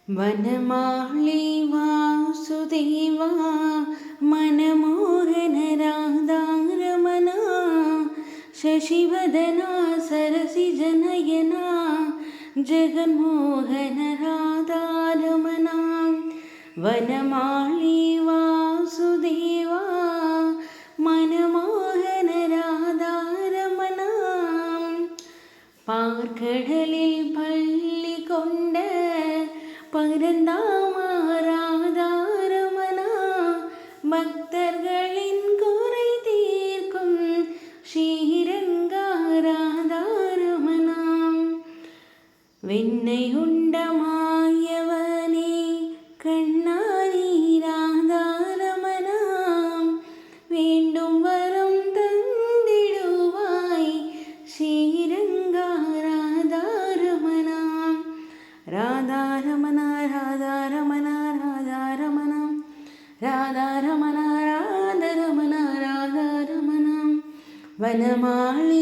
വനമാളി വാസുദേവാ മനമോഹന രാധാരമണ ശശിവദന സരസിജനയന ജഗന്മോഹന രാധാരമണ വനമാളി വാസുദേവാ മനമോഹന രാധാരമണ പാർക്കടലിൽ പള്ളി കൊണ്ട് பரந்தாமாராதாரமனா பக்தர்களின் குறை தீர்க்கும் ஸ்ரீரங்காராதாரமனா வெண்ணை உண்டமாயவனே கண்ணானி ராதாரமனா வேண்டும் வரம் தந்திடுவாய் ஸ்ரீரங்காராதாரமனா ராதாரமண ராதாரமண ராதாரமண ராதாரமண ராதாரமண ராதாரமண வனமாளி